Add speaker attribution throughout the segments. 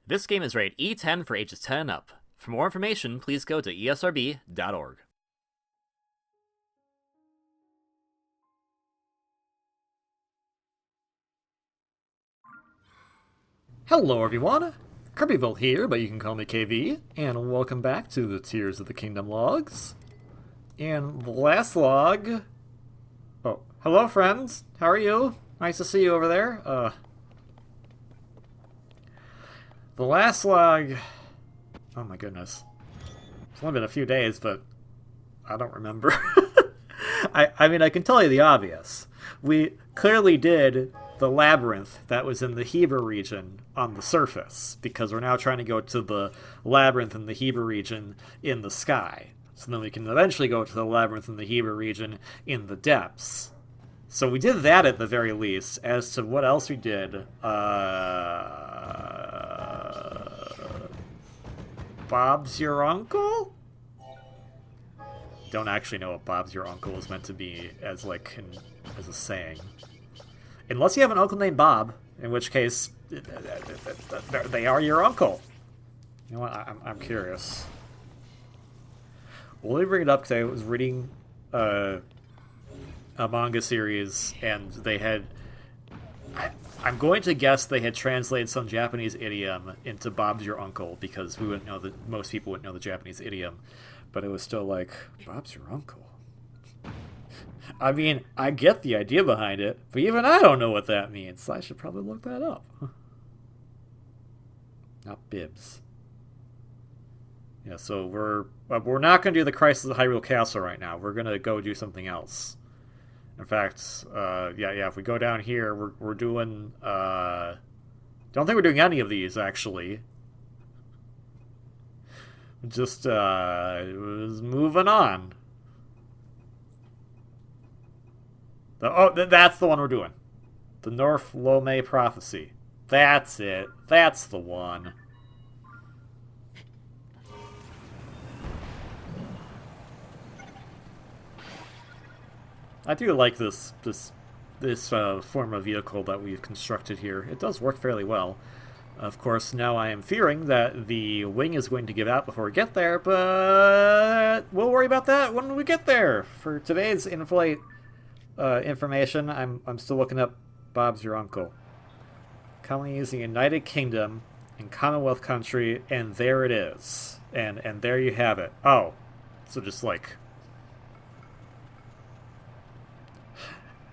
Speaker 1: This game is rated E10 for ages 10 and up. For more information, please go to esrb.org.
Speaker 2: Hello everyone, Kirbyville here, but you can call me KV, and welcome back to the Tears of the Kingdom logs. And the last log... Oh, hello friends, how are you? Nice to see you over there. The last log... Oh my goodness. It's only been a few days, but I don't remember. I mean, I can tell you the obvious. We clearly did the labyrinth that was in the Heber region on the surface, because we're now trying to go to the labyrinth in the Heber region in the sky. So then we can eventually go to the labyrinth in the Heber region in the depths. So we did that at the very least. As to what else we did, Bob's your uncle? Don't actually know what Bob's your uncle is meant to be as as a saying. Unless you have an uncle named Bob, in which case they are your uncle. You know what? I'm curious. Well, let me bring it up because I was reading a manga series, and they had... I'm going to guess they had translated some Japanese idiom into Bob's your uncle, because we wouldn't know that most people wouldn't know the Japanese idiom, but it was still like, Bob's your uncle. I mean, I get the idea behind it, but even I don't know what that means, so I should probably look that up. Not Bibs. Yeah, so we're not going to do the Crisis of Hyrule Castle right now. We're going to go do something else. In fact, yeah, if we go down here, we're doing... don't think we're doing any of these, actually. Just moving on. That's the one we're doing. The North Lome Prophecy. That's it. That's the one. I do like this form of vehicle that we've constructed here. It does work fairly well. Of course, now I am fearing that the wing is going to give out before we get there, but we'll worry about that when we get there. For today's in-flight information, I'm still looking up Bob's your uncle. Colonies in the United Kingdom and Commonwealth country, and there it is. And there you have it. Oh, so just like...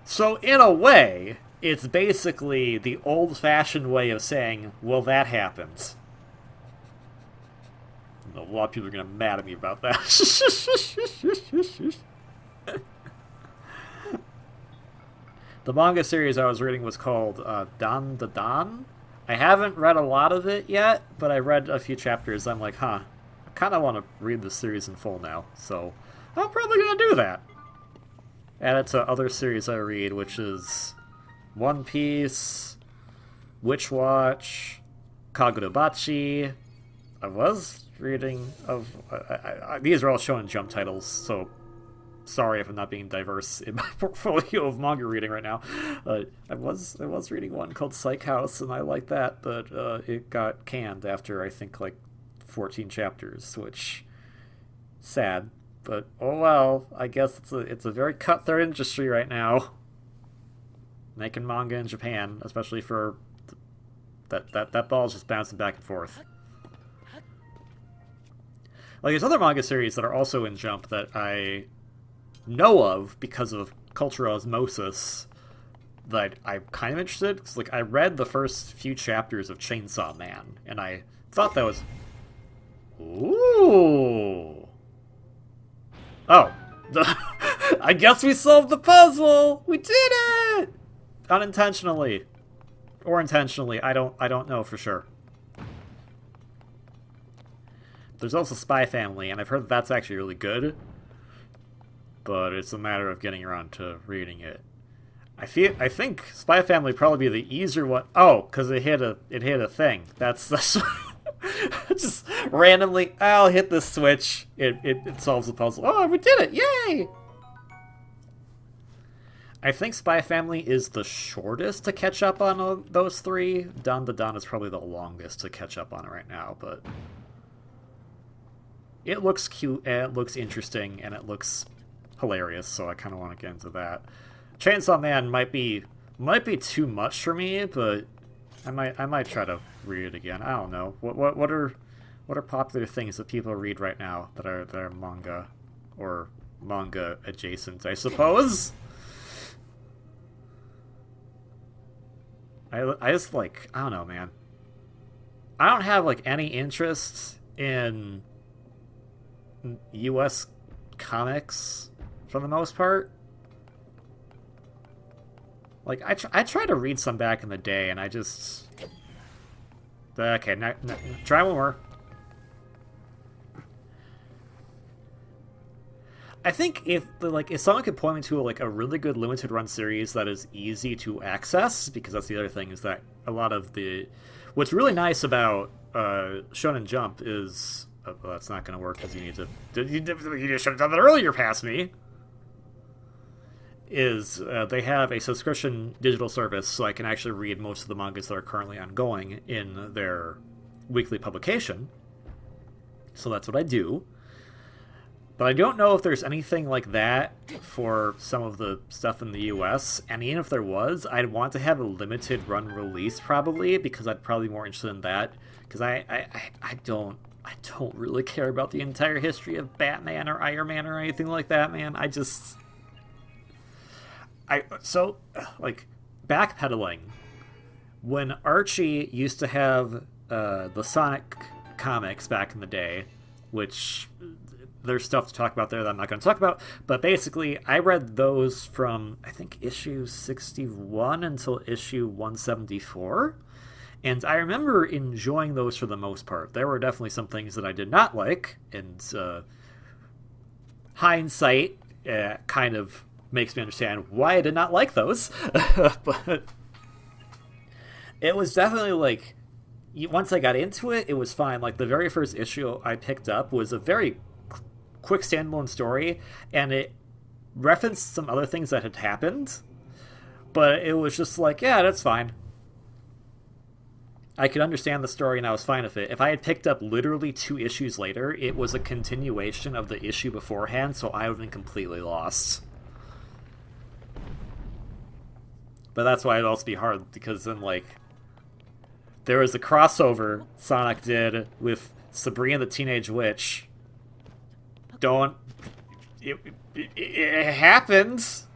Speaker 2: So in a way, it's basically the old-fashioned way of saying, well, that happens. A lot of people are going to be mad at me about that. The manga series I was reading was called Dan Da Dan. I haven't read a lot of it yet, but I read a few chapters. I'm like, I kind of want to read the series in full now, so I'm probably going to do that. Add it to other series I read, which is One Piece, Witch Watch, Kagurabachi. I was reading of... these are all showing Jump titles, so sorry if I'm not being diverse in my portfolio of manga reading right now. I was reading one called Psych House, and I liked that, but it got canned after, I think, like 14 chapters, which... sad. But, oh well, I guess it's a very cutthroat industry right now. Making manga in Japan, especially for... That ball's just bouncing back and forth. Like, there's other manga series that are also in Jump that I know of because of cultural osmosis that I'm kind of interested. Cause, like, I read the first few chapters of Chainsaw Man, and I thought that was... Ooh... Oh. I guess we solved the puzzle! We did it! Unintentionally. Or intentionally, I don't know for sure. There's also Spy Family, and I've heard that that's actually really good. But it's a matter of getting around to reading it. I think Spy Family would probably be the easier one. Oh, because it hit a thing. That's just randomly, I'll hit this switch. It solves the puzzle. Oh, we did it! Yay! I think Spy Family is the shortest to catch up on those three. Dawn to Dawn is probably the longest to catch up on right now, but it looks cute, and it looks interesting, and it looks hilarious, so I kind of want to get into that. Chainsaw Man might be too much for me, but I might try to read it again. I don't know. What are popular things that people read right now that are manga or manga adjacent, I suppose? I just, like, I don't know, man. I don't have, like, any interest in US comics for the most part. Like, I tried to read some back in the day, and I just... Okay, try one more. I think if someone could point me to a really good limited run series that is easy to access, because that's the other thing, is that a lot of the... What's really nice about Shonen Jump is... well, that's not going to work because you should have done that earlier past me. Is they have a subscription digital service, so I can actually read most of the mangas that are currently ongoing in their weekly publication. So that's what I do. But I don't know if there's anything like that for some of the stuff in the US, and even if there was, I'd want to have a limited run release probably, because I'd probably be more interested in that, because I don't really care about the entire history of Batman or Iron Man or anything like that, man. So, like, backpedaling, when Archie used to have the Sonic comics back in the day, which there's stuff to talk about there that I'm not going to talk about, but basically I read those from, I think, issue 61 until issue 174, and I remember enjoying those for the most part. There were definitely some things that I did not like, and hindsight kind of makes me understand why I did not like those. But it was definitely like, once I got into it, it was fine. Like, the very first issue I picked up was a very quick standalone story, and it referenced some other things that had happened, but it was just like, yeah, that's fine. I could understand the story and I was fine with it. If I had picked up literally 2 issues later, it was a continuation of the issue beforehand, so I would have been completely lost. But that's why it'd also be hard, because then, like, there was a crossover Sonic did with Sabrina the Teenage Witch. It happens.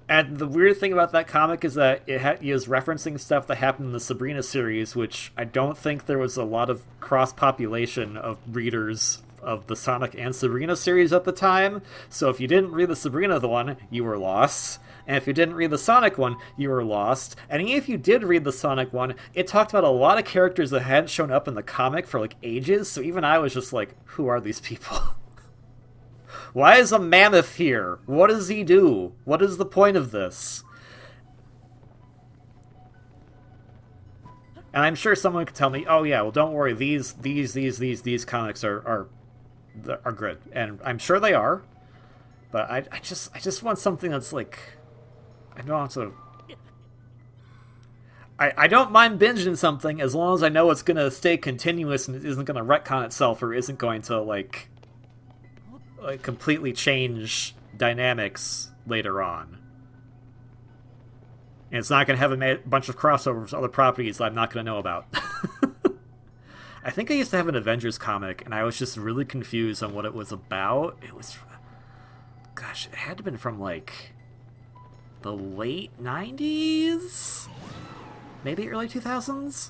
Speaker 2: And the weird thing about that comic is that it is referencing stuff that happened in the Sabrina series, which I don't think there was a lot of cross-population of readers of the Sonic and Sabrina series at the time. So if you didn't read the Sabrina one, you were lost. And if you didn't read the Sonic one, you were lost. And even if you did read the Sonic one, it talked about a lot of characters that hadn't shown up in the comic for, like, ages. So even I was just like, who are these people? Why is a mammoth here? What does he do? What is the point of this? And I'm sure someone could tell me, oh yeah, well, don't worry, these comics are good. And I'm sure they are. But I just want something that's like, I don't want to... I don't mind binging something as long as I know it's going to stay continuous and it isn't going to retcon itself or isn't going to, like completely change dynamics later on. And it's not going to have a bunch of crossovers with other properties that I'm not going to know about. I think I used to have an Avengers comic, and I was just really confused on what it was about. It was... Gosh, it had to have been from, like, the late 90s? Maybe early 2000s?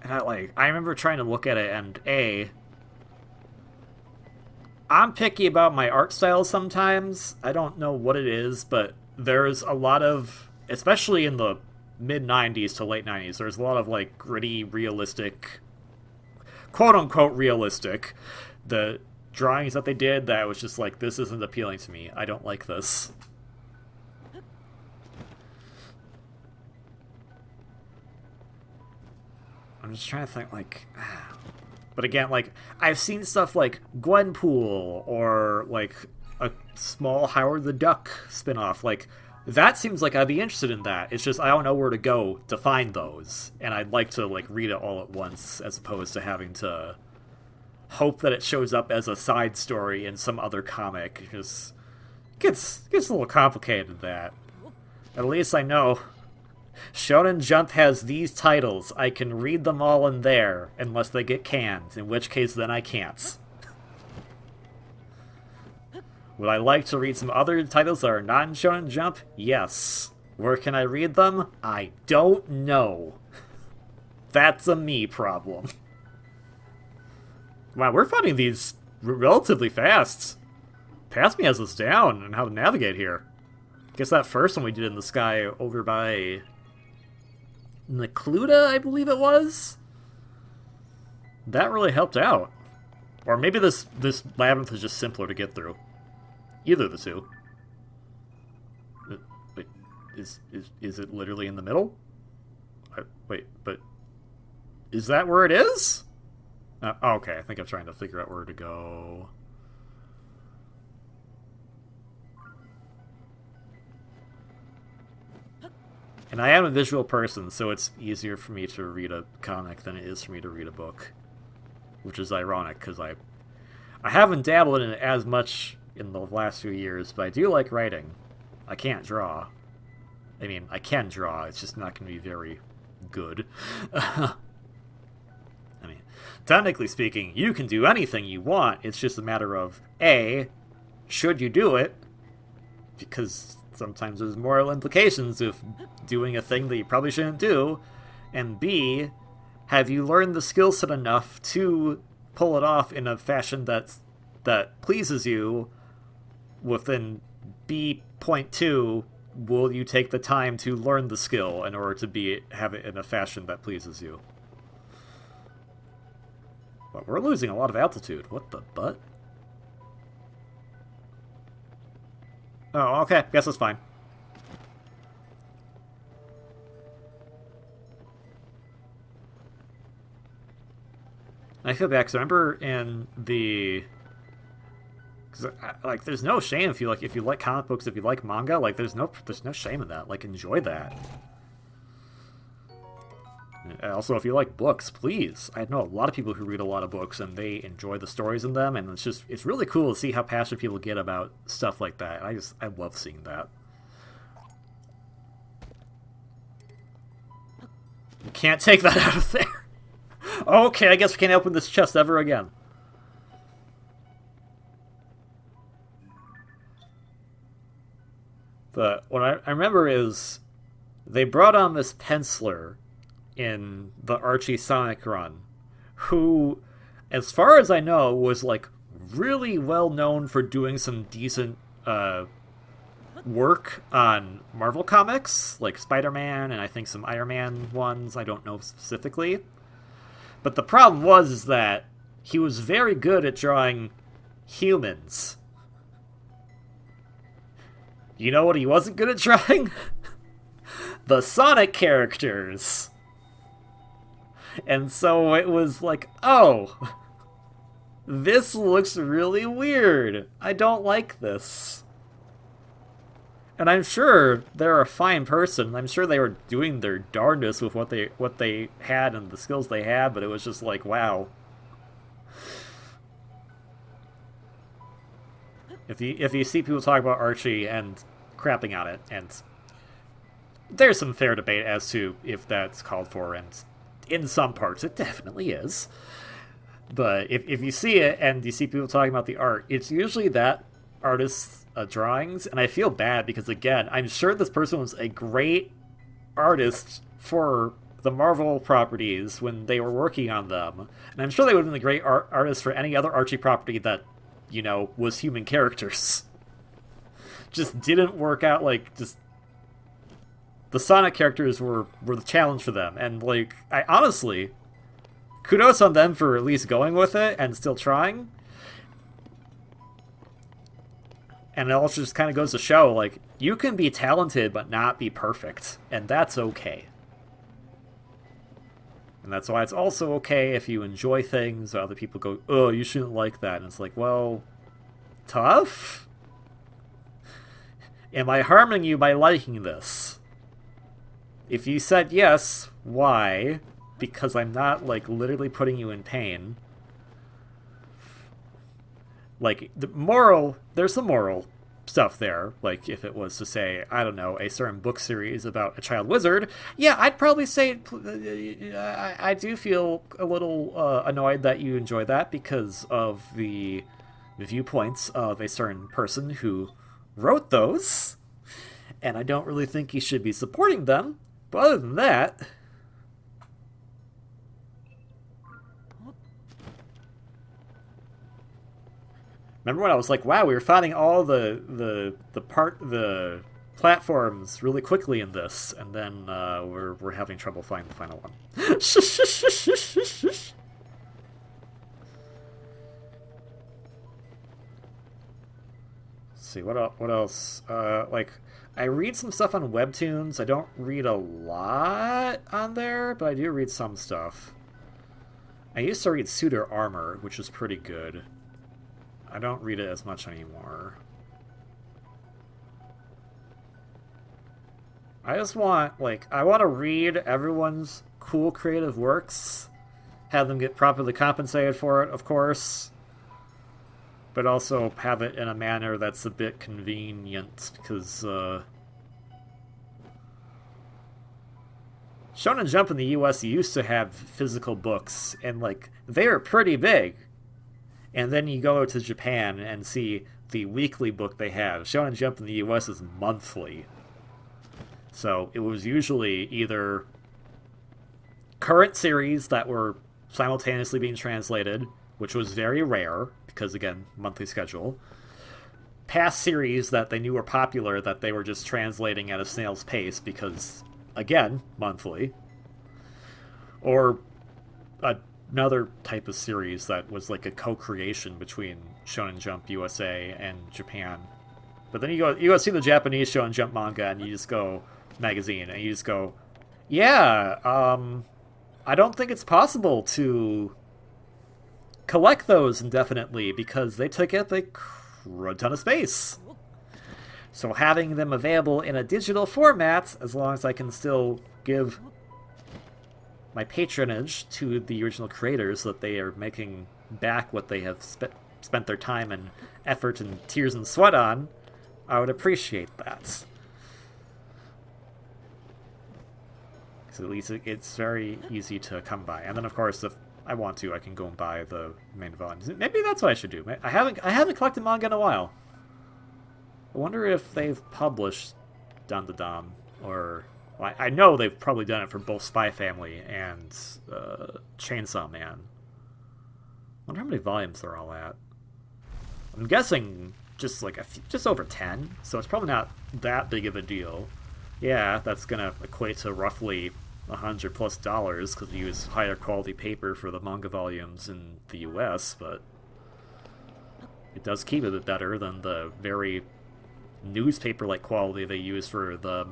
Speaker 2: And I remember trying to look at it, and I'm picky about my art style sometimes. I don't know what it is, but there's a lot of, especially in the mid-90s to late 90s, there's a lot of, like, gritty, realistic, quote-unquote realistic, the drawings that they did that was just like, this isn't appealing to me. I don't like this. I'm just trying to think, like... But again, like, I've seen stuff like Gwenpool or, like, a small Howard the Duck spinoff. Like, that seems like I'd be interested in that. It's just I don't know where to go to find those. And I'd like to, like, read it all at once as opposed to having to hope that it shows up as a side story in some other comic. It just gets a little complicated, that. At least I know Shonen Jump has these titles. I can read them all in there, unless they get canned, in which case then I can't. Would I like to read some other titles that are not in Shonen Jump? Yes. Where can I read them? I don't know. That's a me problem. Wow, we're finding these relatively fast. Pass me has us down on how to navigate here. Guess that first one we did in the sky over by Necluda, I believe it was? That really helped out. Or maybe this labyrinth is just simpler to get through. Either of the two. Wait, is it literally in the middle? Wait, but is that where it is? Okay, I think I'm trying to figure out where to go. And I am a visual person, so it's easier for me to read a comic than it is for me to read a book. Which is ironic, because I haven't dabbled in it as much in the last few years, but I do like writing. I can't draw. I mean, I can draw, it's just not going to be very good. I mean, technically speaking, you can do anything you want, it's just a matter of, A, should you do it? Because sometimes there's moral implications of doing a thing that you probably shouldn't do, and B, have you learned the skill set enough to pull it off in a fashion that pleases you? Within B.2, will you take the time to learn the skill in order to have it in a fashion that pleases you? But we're losing a lot of altitude. What the butt? Oh, okay. Guess that's fine. I feel bad because I remember in the... Like, there's no shame if you like comic books, if you like manga, like, there's no shame in that. Like, enjoy that. And also, if you like books, please. I know a lot of people who read a lot of books and they enjoy the stories in them, and it's really cool to see how passionate people get about stuff like that. I love seeing that. You can't take that out of there. Okay, I guess we can't open this chest ever again. But what I remember is they brought on this penciler in the Archie Sonic run, who, as far as I know, was like really well known for doing some decent work on Marvel comics, like Spider-Man and I think some Iron Man ones, I don't know specifically. But the problem was that he was very good at drawing humans. You know what he wasn't good at drawing? The Sonic characters. And so it was like, oh, this looks really weird. I don't like this. And I'm sure they're a fine person. I'm sure they were doing their darndest with what they had and the skills they had, but it was just like, wow. If you see people talk about Archie and crapping on it, and there's some fair debate as to if that's called for, and in some parts it definitely is. But if you see it and you see people talking about the art, it's usually that artist's drawings, and I feel bad because, again, I'm sure this person was a great artist for the Marvel properties when they were working on them, and I'm sure they would have been a great artist for any other Archie property that, you know, was human characters. Just didn't work out. Like, just the Sonic characters were the challenge for them, and like, I honestly, kudos on them for at least going with it and still trying. And it also just kind of goes to show, like, you can be talented but not be perfect, and that's okay. And that's why it's also okay if you enjoy things, other people go, oh, you shouldn't like that. And it's like, well, tough? Am I harming you by liking this? If you said yes, why? Because I'm not, like, literally putting you in pain. Like, there's some moral stuff there. Like, if it was to say, I don't know, a certain book series about a child wizard, yeah, I'd probably say I do feel a little annoyed that you enjoy that because of the viewpoints of a certain person who wrote those, and I don't really think you should be supporting them. But other than that... Remember when I was like, wow, we were finding all the platforms really quickly in this, and then we're having trouble finding the final one. Let's see, what else? Like, I read some stuff on Webtoons. I don't read a lot on there, but I do read some stuff. I used to read Suitor Armor, which is pretty good. I don't read it as much anymore. I just want, like, I want to read everyone's cool creative works, have them get properly compensated for it, of course, but also have it in a manner that's a bit convenient, because, Shonen Jump in the US used to have physical books, and, like, they are pretty big. And then you go to Japan and see the weekly book they have. Shonen Jump in the US is monthly. So it was usually either current series that were simultaneously being translated, which was very rare, because, again, monthly schedule. Past series that they knew were popular that they were just translating at a snail's pace because, again, monthly. Or another type of series that was like a co-creation between Shonen Jump USA and Japan. But then you go see the Japanese Shonen Jump manga and you just go magazine and you just go, yeah, I don't think it's possible to collect those indefinitely because they took up a ton of space. So having them available in a digital format, as long as I can still give my patronage to the original creators so that they are making back what they have spent their time and effort and tears and sweat on, I would appreciate that. So at least it's very easy to come by. And then, of course, if I want to, I can go and buy the main volumes. Maybe that's what I should do. I haven't collected manga in a while. I wonder if they've published Dan Da Dan, or... Well, I know they've probably done it for both Spy Family and Chainsaw Man. I wonder how many volumes they're all at. I'm guessing just like just over 10, so it's probably not that big of a deal. Yeah, that's gonna equate to roughly $100+ because we use higher quality paper for the manga volumes in the US, but it does keep it a bit better than the very newspaper-like quality they use for the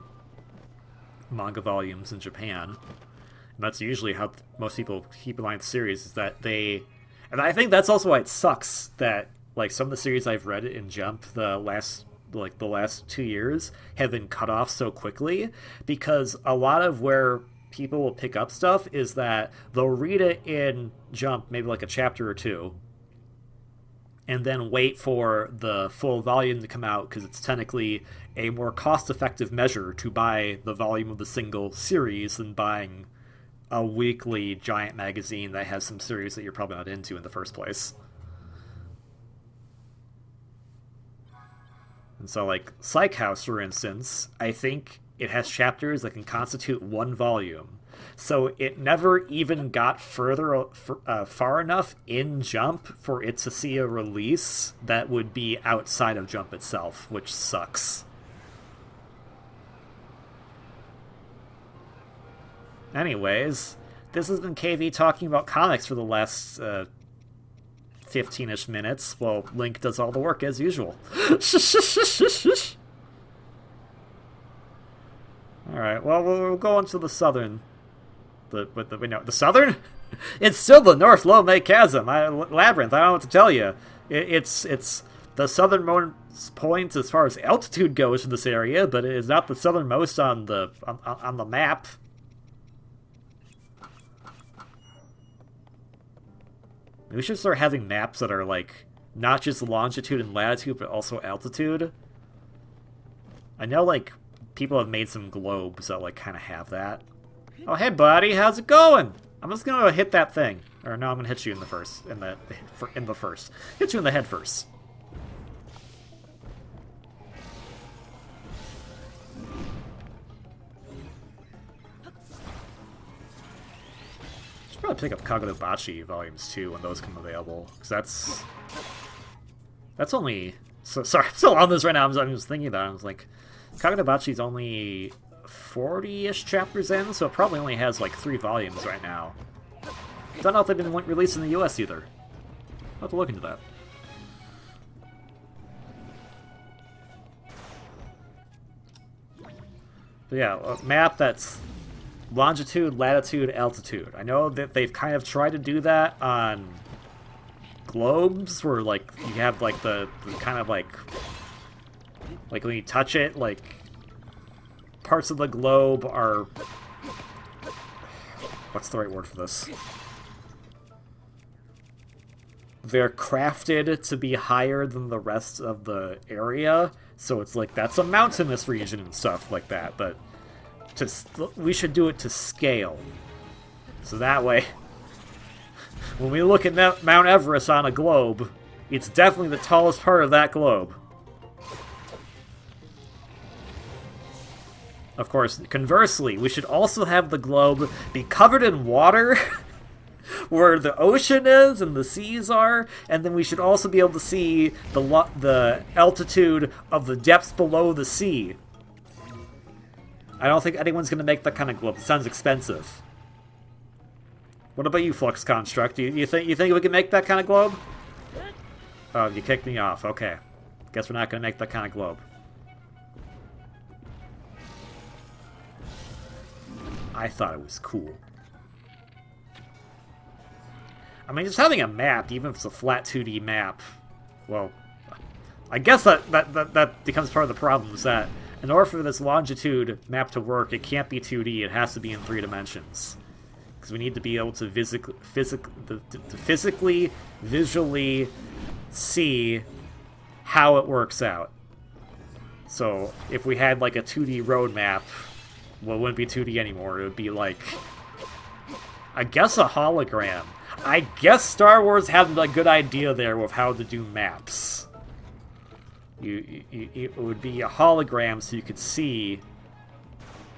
Speaker 2: manga volumes in Japan. And that's usually how most people keep in mind the series, is that and I think that's also why it sucks that like some of the series I've read in Jump the last 2 years have been cut off so quickly, because a lot of where people will pick up stuff is that they'll read it in Jump, maybe like a chapter or two, and then wait for the full volume to come out, because it's technically a more cost-effective measure to buy the volume of the single series than buying a weekly giant magazine that has some series that you're probably not into in the first place. And so, like, Psych House, for instance, I think it has chapters that can constitute one volume. So it never even got far enough in Jump for it to see a release that would be outside of Jump itself, which sucks. Anyways, this has been KV talking about comics for the last 15-ish minutes, while Link does all the work as usual. Alright, well, we'll go into the southern The southern? It's still the North Lomé Chasm. Labyrinth. I don't know what to tell you. It's the southernmost point as far as altitude goes in this area, but it is not the southernmost on the map. We should start having maps that are like not just longitude and latitude, but also altitude. I know like people have made some globes that like kind of have that. Oh hey buddy, how's it going? I'm just gonna hit that thing, or no, I'm gonna hit you in the first, hit you in the head first. Should probably pick up Kagurabachi Volumes 2 when those come available, because that's only... Sorry, I'm still on this right now, I'm just thinking about it. I was like, Kagurabachi's only 40-ish chapters in, so it probably only has like 3 volumes right now. Don't know if they've been released in the US either. I'll have to look into that. But yeah, a map that's longitude, latitude, altitude. I know that they've kind of tried to do that on globes, where like you have like the kind of like when you touch it, like parts of the globe are... What's the right word for this? They're crafted to be higher than the rest of the area, so it's like that's a mountainous region and stuff like that, but we should do it to scale. So that way, when we look at Mount Everest on a globe, it's definitely the tallest part of that globe. Of course, conversely, we should also have the globe be covered in water where the ocean is and the seas are, and then we should also be able to see the altitude of the depths below the sea. I don't think anyone's going to make that kind of globe. It sounds expensive. What about you, Flux Construct? You think we can make that kind of globe? Oh, you kicked me off. Okay. Guess we're not going to make that kind of globe. I thought it was cool. I mean, just having a map, even if it's a flat 2D map, well, I guess that becomes part of the problem, is that in order for this longitude map to work, it can't be 2D, it has to be in 3 dimensions. Because we need to be able to physically, visually see how it works out. So, if we had like a 2D road map, well, it wouldn't be 2D anymore, it would be like, I guess a hologram. I guess Star Wars had a good idea there with how to do maps. It would be a hologram so you could see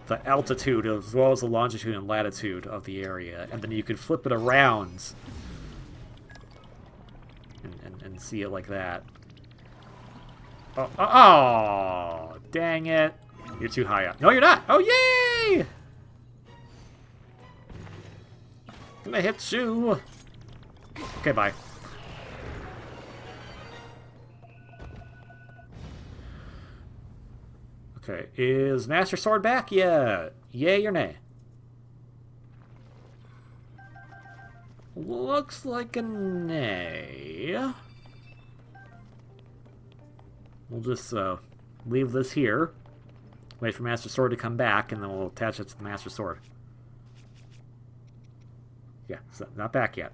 Speaker 2: the altitude as well as the longitude and latitude of the area, and then you could flip it around and see it like that. Oh, dang it. You're too high up. No, you're not! Oh, yay! Gonna hit you. Okay, bye. Okay, is Master Sword back yet? Yay or nay? Looks like a nay. We'll just leave this here. Wait for Master Sword to come back, and then we'll attach it to the Master Sword. Yeah, it's not back yet.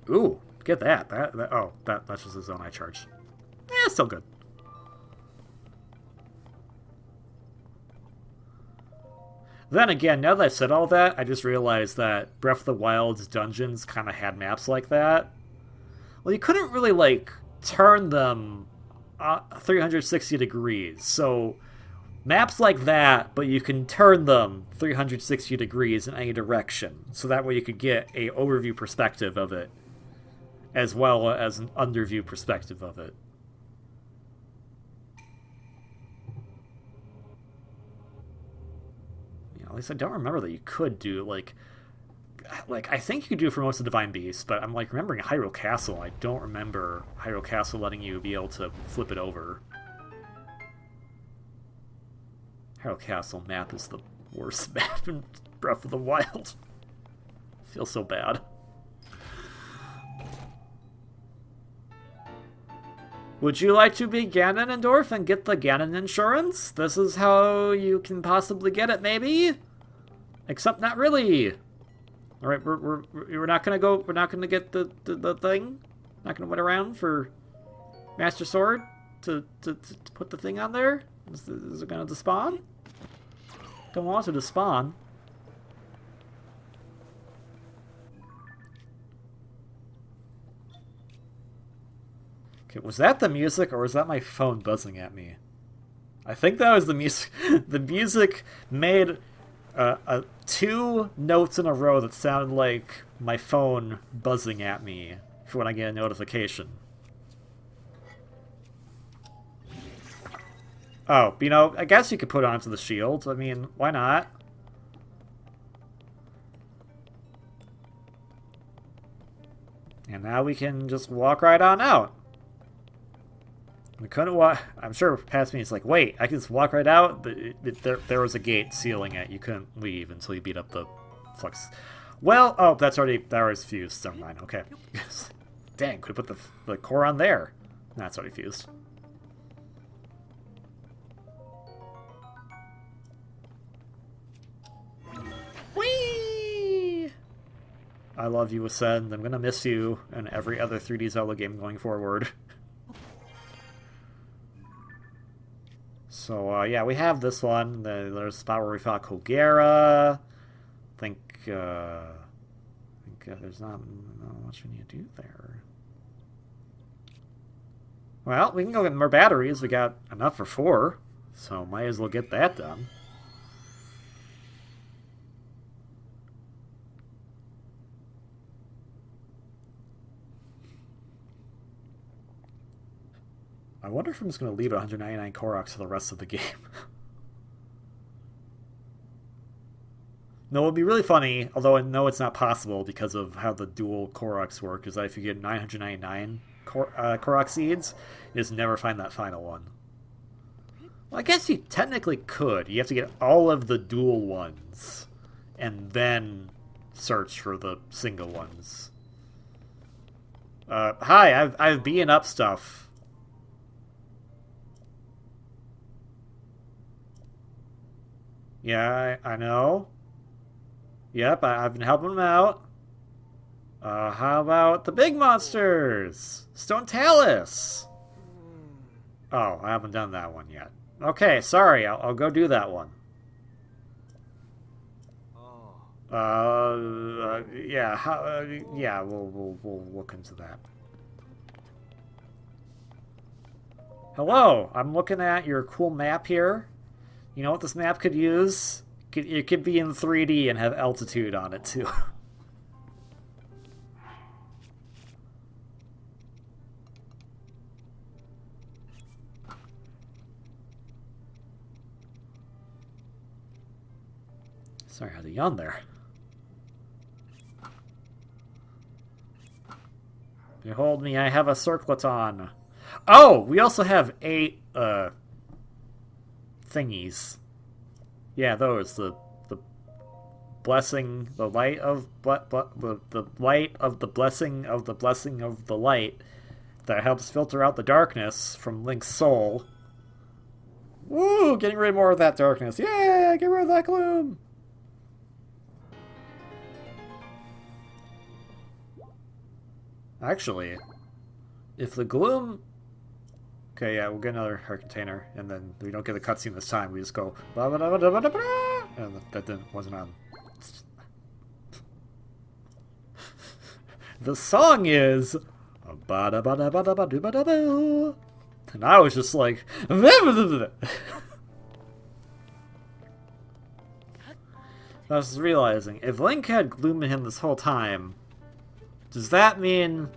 Speaker 2: Ooh, get that. That's just the zone I charged. Yeah, still good. Then again, now that I've said all that, I just realized that Breath of the Wild's dungeons kind of had maps like that. Well, you couldn't really, like, turn them 360 degrees. So, maps like that, but you can turn them 360 degrees in any direction. So that way you could get a overview perspective of it, as well as an underview perspective of it. At least I don't remember that you could do, like I think you could do it for most of Divine Beast, but I'm, like, remembering Hyrule Castle. I don't remember Hyrule Castle letting you be able to flip it over. Hyrule Castle map is the worst map in Breath of the Wild. I feel so bad. Would you like to be Ganondorf and get the Ganon insurance? This is how you can possibly get it, maybe? Except not really. All right, we're not gonna go. We're not gonna get the thing. Not gonna wait around for Master Sword to put the thing on there. Is it gonna despawn? Don't want it to despawn. Okay, was that the music, or was that my phone buzzing at me? I think that was the music. The music made 2 notes in a row that sounded like my phone buzzing at me for when I get a notification. Oh, you know, I guess you could put it onto the shield. I mean, why not? And now we can just walk right on out. We couldn't walk. I'm sure past me it's like, wait, I can just walk right out? There was a gate sealing it. You couldn't leave until you beat up the flux. Well, oh, that was fused. Never mind. Okay. Dang, could have put the core on there. That's already fused. Whee! I love you, Ascend. I'm gonna miss you and every other 3D Zelda game going forward. So, yeah, we have this one. There's a spot where we fought Kogera. I think there's not much we need to do there. Well, we can go get more batteries. We got enough for 4, so might as well get that done. I wonder if I'm just going to leave it 199 Koroks for the rest of the game. No, it would be really funny, although I know it's not possible because of how the dual Koroks work, is that if you get 999 Korok seeds, you just never find that final one. Well, I guess you technically could. You have to get all of the dual ones, and then search for the single ones. Hi, I've beaten up stuff. Yeah, I know. Yep, I've been helping them out. How about the big monsters? Stone Talus! Oh, I haven't done that one yet. Okay, sorry, I'll go do that one. Yeah, yeah, we'll look into that. Hello, I'm looking at your cool map here. You know what this map could use? It could be in 3D and have altitude on it, too. Sorry, I had a yawn there. Behold me, I have a circlet on. Oh, we also have 8, thingies. Yeah, those. The blessing, the light of the light of the blessing of the blessing of the light that helps filter out the darkness from Link's soul. Woo! Getting rid of more of that darkness. Yeah, get rid of that gloom. Actually, if the gloom... Okay, yeah, we'll get another heart container, and then we don't get the cutscene this time. We just go... And that wasn't on. The song is... And I was just like... I was realizing, if Link had gloom in him this whole time, does that mean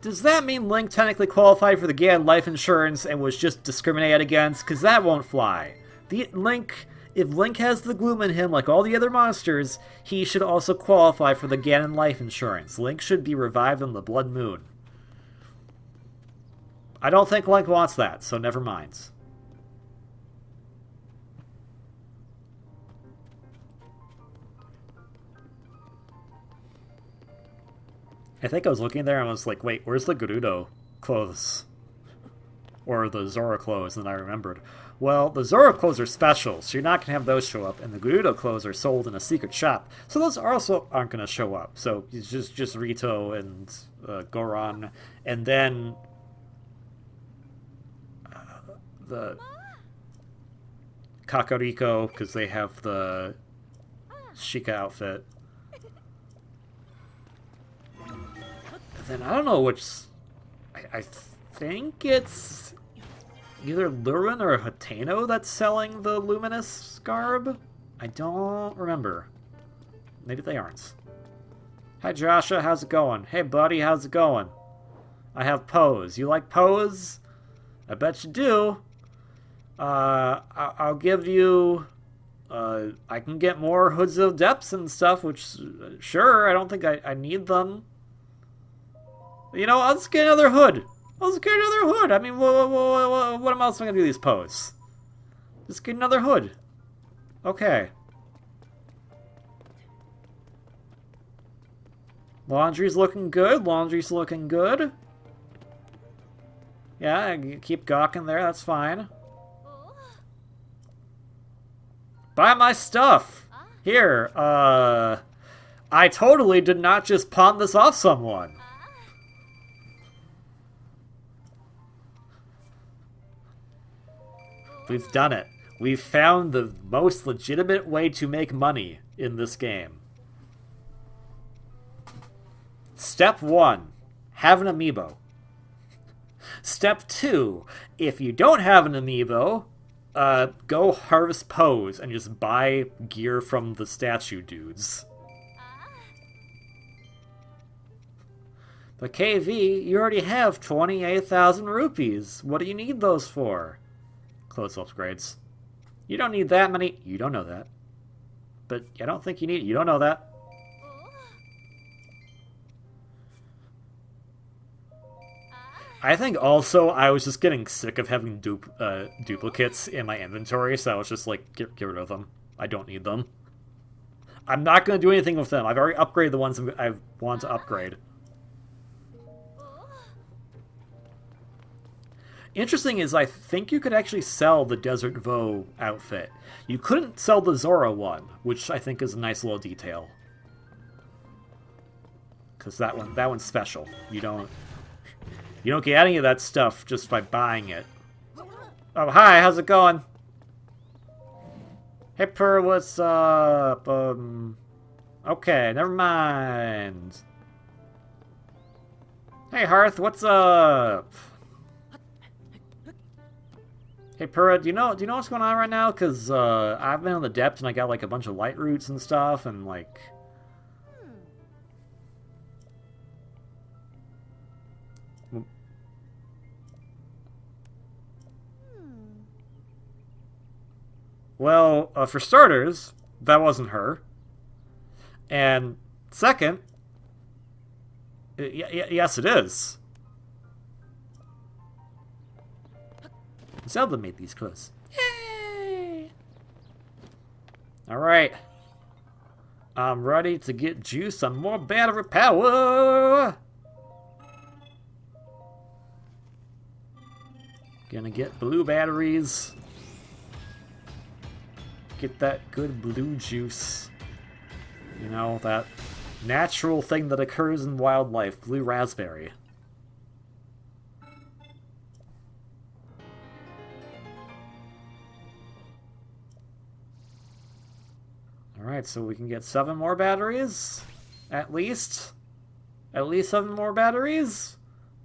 Speaker 2: Link technically qualified for the Ganon life insurance and was just discriminated against? Because that won't fly. If Link has the gloom in him like all the other monsters, he should also qualify for the Ganon life insurance. Link should be revived on the Blood Moon. I don't think Link wants that, so never mind. I think I was looking there and I was like, wait, where's the Gerudo clothes? Or the Zora clothes, and I remembered. Well, the Zora clothes are special, so you're not going to have those show up, and the Gerudo clothes are sold in a secret shop, so those also aren't going to show up. So it's just Rito and Goron, and then the Kakariko, because they have the Shika outfit. And then I don't know which... I think it's either Lurin or Hateno that's selling the Luminous garb. I don't remember. Maybe they aren't. Hi Joshua, how's it going? Hey buddy, how's it going? I have Pose. You like Pose? I bet you do. I'll give you... I can get more Hoods of Depths and stuff, which, sure, I don't think I need them. You know, I'll just get another hood. I'll just get another hood. I mean, what else am I going to do these Pose? Just get another hood. Okay. Laundry's looking good. Laundry's looking good. Yeah, keep gawking there. That's fine. Buy my stuff. Here, I totally did not just pawn this off someone. We've done it. We've found the most legitimate way to make money in this game. Step 1. Have an amiibo. Step 2. If you don't have an amiibo, go harvest Pose and just buy gear from the statue dudes. But KV, you already have 28,000 rupees. What do you need those for? Clothes upgrades. You don't need that many. You don't know that. But I don't think you need it. You don't know that. I think also I was just getting sick of having duplicates in my inventory, so I was just like, get rid of them. I don't need them. I'm not going to do anything with them. I've already upgraded the ones I want to upgrade. Interesting is I think you could actually sell the Desert Vo outfit. You couldn't sell the Zora one, which I think is a nice little detail. Because that one's special. You don't get any of that stuff just by buying it. Oh, hi, how's it going? Hey, Per, what's up? Okay, never mind. Hey, Hearth, what's up? Hey, Per, do you know what's going on right now? Because I've been in the depths and I got like a bunch of light roots and stuff, and like... Well, for starters, that wasn't her. And second, yes, it is. Zelda made these clothes. Yay! Alright. I'm ready to get juice some more battery power! Gonna get blue batteries. Get that good blue juice. You know, that natural thing that occurs in wildlife, blue raspberry. Alright, so we can get 7 more batteries? At least? At least 7 more batteries?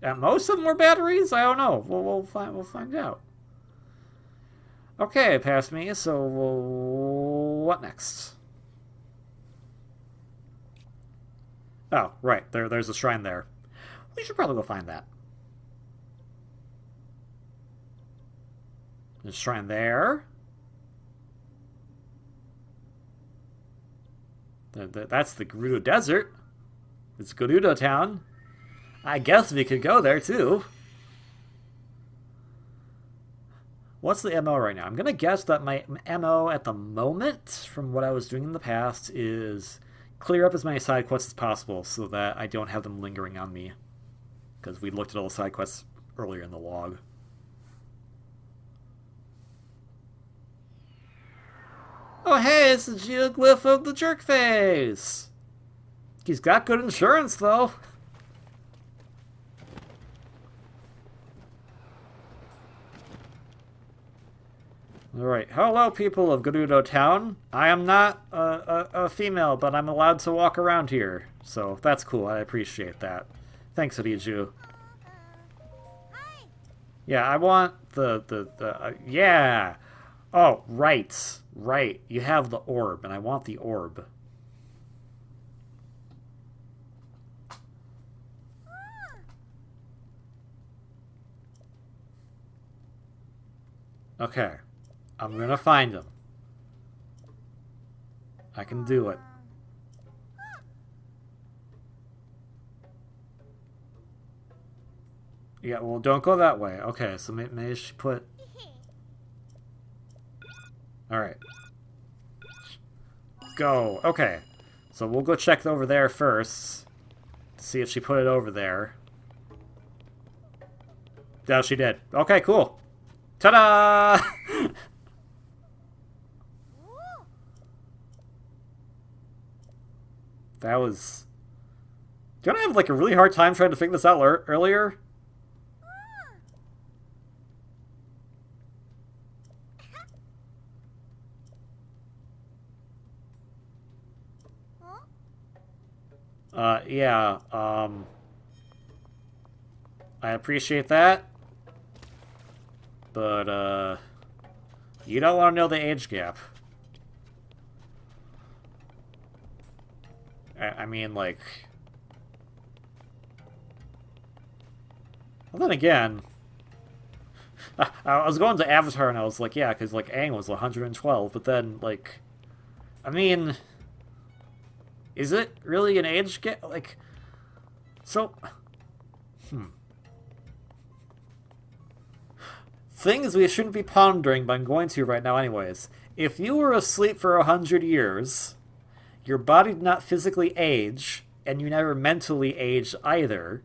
Speaker 2: At most 7 more batteries? I don't know. We'll find out. Okay, past me, so what next? Oh, right, there's a shrine there. We should probably go find that. There's a shrine there. That's the Gerudo Desert. It's Gerudo Town. I guess we could go there, too. What's the MO right now? I'm going to guess that my MO at the moment, from what I was doing in the past, is clear up as many side quests as possible so that I don't have them lingering on me. Because we looked at all the side quests earlier in the log. Oh hey, it's the geoglyph of the jerkface! He's got good insurance, though. Alright, hello people of Gerudo Town. I am not a female, but I'm allowed to walk around here. So that's cool, I appreciate that. Thanks, Riju. Yeah, I want yeah! Oh, right. Right, you have the orb, and I want the orb. Okay. I'm gonna find him. I can do it. Yeah, well, don't go that way. Okay, so maybe she put... Alright. Go. Okay. So we'll go check over there first. To see if she put it over there. Yeah, she did. Okay, cool. Ta-da! That was... Don't I have like a really hard time trying to figure this out earlier? Yeah, I appreciate that. But, you don't want to know the age gap. I mean, like... Well, then again... I was going to Avatar and I was like, yeah, because, like, Aang was 112, but then, like... I mean... Is it really an age gap? Like... So... Things we shouldn't be pondering, but I'm going to right now anyways. If you were asleep for 100 years, your body did not physically age, and you never mentally aged either,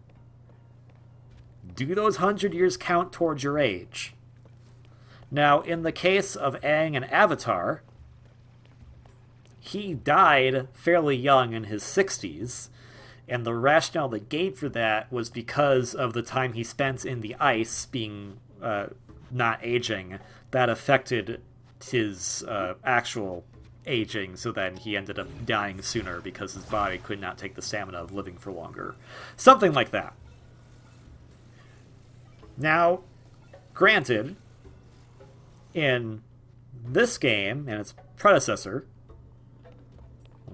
Speaker 2: do those 100 years count towards your age? Now, in the case of Aang and Avatar, he died fairly young in his 60s, and the rationale they gave for that was because of the time he spent in the ice being... not aging, that affected his actual aging, so then he ended up dying sooner because his body could not take the stamina of living for longer. Something like that. Now, granted, in this game and its predecessor,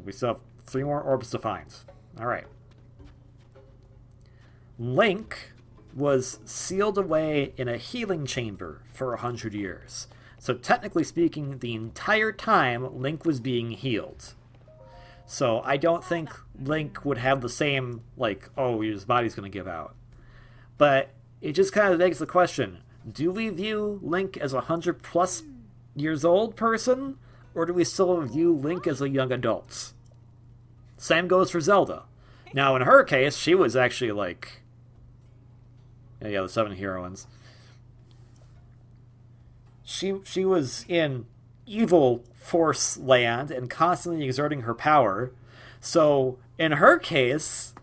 Speaker 2: we still have 3 more orbs to find. Alright. Link was sealed away in a healing chamber for 100 years. So technically speaking, the entire time, Link was being healed. So I don't think Link would have the same, like, oh, his body's going to give out. But it just kind of begs the question, do we view Link as a 100-plus years old person? Or do we still view Link as a young adult? Same goes for Zelda. Now, in her case, she was actually, like... Yeah, the 7 heroines. She was in evil force land and constantly exerting her power. So, in her case,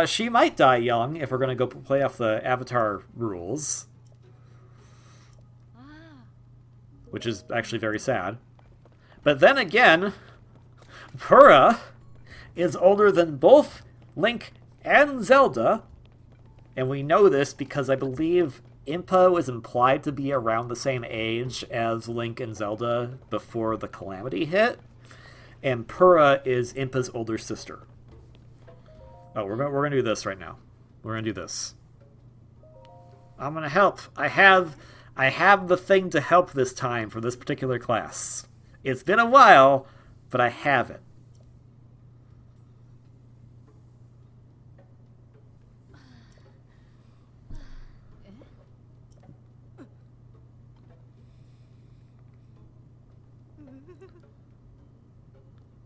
Speaker 2: she might die young if we're going to go play off the Avatar rules. Which is actually very sad. But then again, Purah is older than both Link and Zelda. And we know this because I believe Impa was implied to be around the same age as Link and Zelda before the Calamity hit. And Purah is Impa's older sister. Oh, we're gonna do this right now. We're gonna do this. I'm gonna help. I have the thing to help this time for this particular class. It's been a while, but I have it.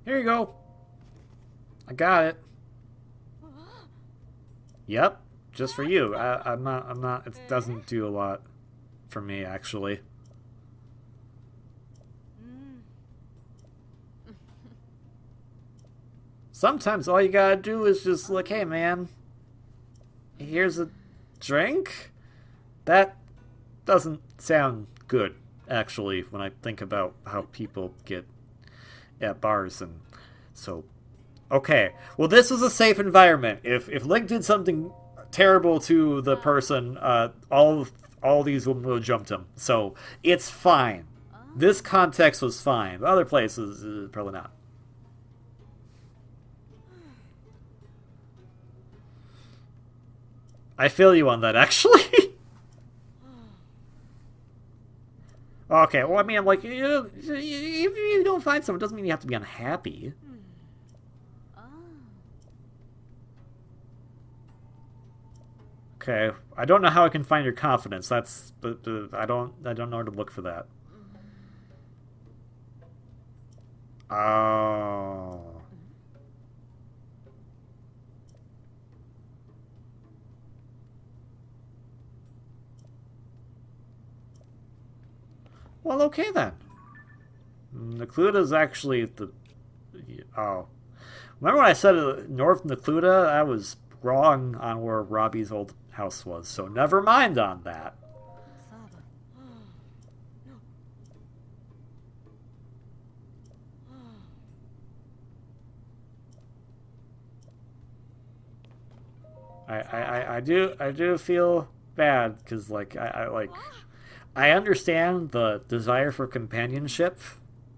Speaker 2: Here you go. I got it. Yep, just for you. I'm not, it doesn't do a lot for me, actually. Sometimes all you gotta do is just like, hey man, here's a drink? That doesn't sound good, actually, when I think about how people get at bars. And so, okay, well, this was a safe environment. If Link did something terrible to the person, all these women would have jumped him. So it's fine. This context was fine. But other places, probably not. I feel you on that, actually. Okay, well, I mean, like, if you don't find someone, it doesn't mean you have to be unhappy. Okay, I don't know how I can find your confidence. That's, but I don't know where to look for that. Oh. Well, okay then. Necluda's actually the... Oh. Remember when I said North Necluda? I was wrong on where Robbie's old house was, so never mind on that. I do feel bad, because, like, I understand the desire for companionship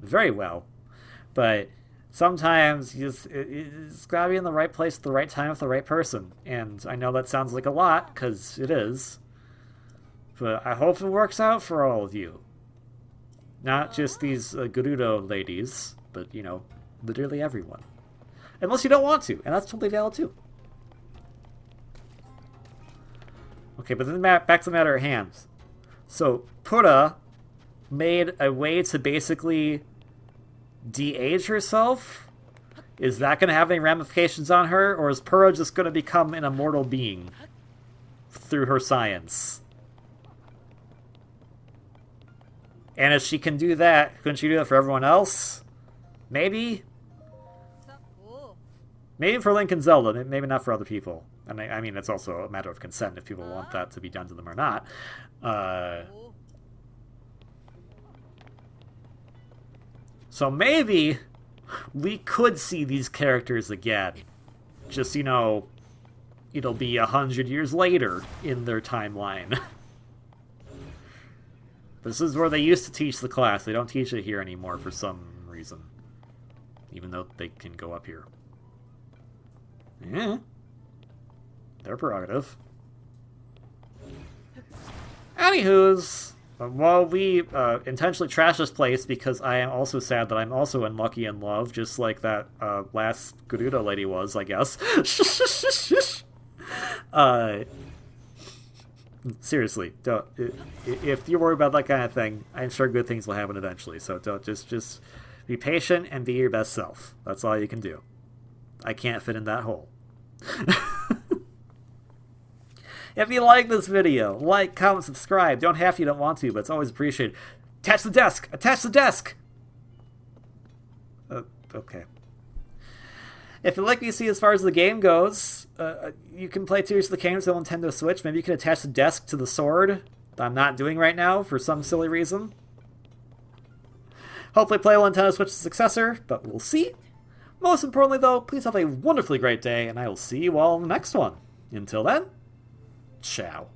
Speaker 2: very well, but sometimes it's gotta be in the right place at the right time with the right person. And I know that sounds like a lot, because it is. But I hope it works out for all of you. Not just these Gerudo ladies, but, you know, literally everyone. Unless you don't want to, and that's totally valid too. Okay, but then back to the matter at hand. So, Pura made a way to basically de-age herself? Is that going to have any ramifications on her? Or is Pura just going to become an immortal being through her science? And if she can do that, couldn't she do that for everyone else? Maybe? Maybe for Link and Zelda, maybe not for other people. And I mean, it's also a matter of consent if people want that to be done to them or not. So maybe we could see these characters again. Just, you know, it'll be 100 years later in their timeline. This is where they used to teach the class. They don't teach it here anymore for some reason. Even though they can go up here. Yeah. Their prerogative. Anywho's, while we intentionally trash this place because I am also sad that I'm also unlucky in love, just like that last Gerudo lady was, I guess. Seriously, don't. If you're worried about that kind of thing, I'm sure good things will happen eventually. So don't just be patient and be your best self. That's all you can do. I can't fit in that hole. If you like this video, like, comment, subscribe. Don't have to, you don't want to, but it's always appreciated. Attach the desk! Attach the desk! Okay. If you like what you see as far as the game goes, you can play Tears of the Kingdom on Nintendo Switch. Maybe you can attach the desk to the sword that I'm not doing right now for some silly reason. Hopefully play Nintendo Switch's successor, but we'll see. Most importantly, though, please have a wonderfully great day, and I will see you all in the next one. Until then, ciao.